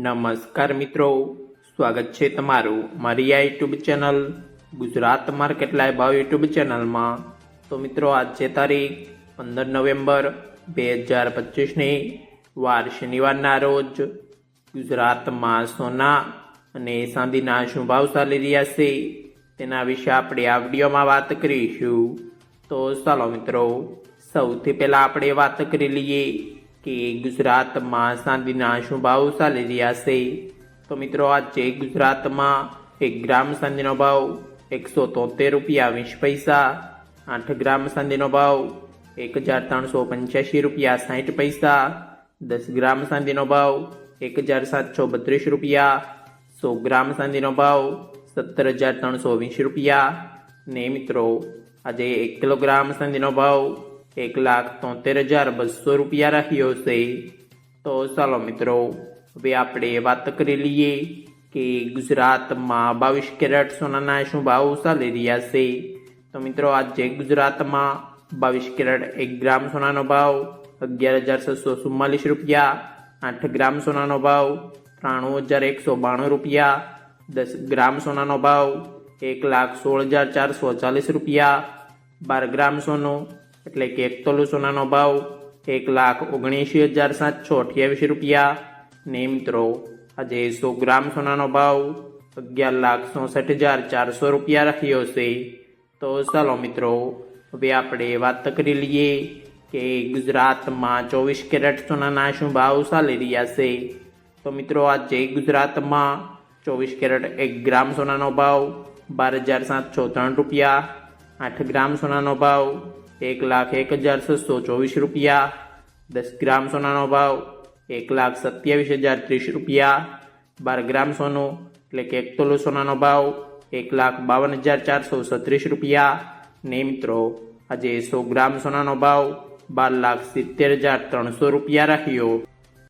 નમસ્કાર મિત્રો, સ્વાગત છે તમારું મારી આ YouTube channel Gujarat market live ભાવ યુટ્યુબ ચેનલમાં। તો મિત્રો આજ છે તારીખ 15 નવેમ્બર 2025ની વાર શનિવારના રોજ ગુજરાતમાં સોના અને ચાંદીના શું ભાવ ચાલી રહ્યા છે તેના વિશે આપણે આ વિડીયોમાં વાત કરીશું। તો ચાલો મિત્રો, સૌથી પહેલા આપણે વાત કરી લઈએ કે ગુજરાતમાં ચાંદીના શું ભાવ ચાલી રહ્યા છે। તો મિત્રો આજે ગુજરાતમાં 1 ગ્રામ ચાંદીનો ભાવ 173 રૂપિયા 20 પૈસા, 8 ગ્રામ ચાંદીનો ભાવ 1385 રૂપિયા 60 પૈસા, 10 ગ્રામ ચાંદીનો ભાવ 1732 રૂપિયા, 100 ગ્રામ ચાંદીનો ભાવ 17320 રૂપિયા ને મિત્રો આજે 1 કિલોગ્રામ ચાંદીનો ભાવ 1,73,200 રૂપિયા રહ્યો છે। તો ચાલો મિત્રો, હવે આપણે વાત કરી લઈએ કે ગુજરાતમાં 22 કેરેટ સોનાના શું ભાવ ચાલી રહ્યા છે। તો મિત્રો આજે ગુજરાતમાં 22 કેરેટ 1 ગ્રામ સોનાનો ભાવ 11,644 રૂપિયા, 8 ગ્રામ સોનાનો ભાવ 93,192 રૂપિયા, 10 ગ્રામ સોનાનો ભાવ 1,16,440 રૂપિયા, 12 ગ્રામ સોનું એટલે કે 1 તોલું સોનાનો ભાવ 1,79,728 રૂપિયા ને મિત્રો આજે 100 ગ્રામ સોનાનો ભાવ 11,64,400 રૂપિયા રહ્યો છે। તો ચાલો મિત્રો, હવે આપણે વાત કરી લઈએ કે ગુજરાતમાં 24 કેરેટ સોનાના શું ભાવ ચાલી રહ્યા છે। તો મિત્રો આજે ગુજરાતમાં 24 કેરેટ 1 ગ્રામ સોનાનો ભાવ 12,703 રૂપિયા, 8 ગ્રામ સોનાનો ભાવ 1,01,624 રૂપિયા, 10 ગ્રામ સોનાનો ભાવ 1,27,030 રૂપિયા, 12 ગ્રામ સોનું એટલે કે 1 તોલું સોનાનો ભાવ 1,52,436 રૂપિયા ને મિત્રો આજે 100 ગ્રામ સોનાનો ભાવ 12,70,300 રૂપિયા રહ્યો।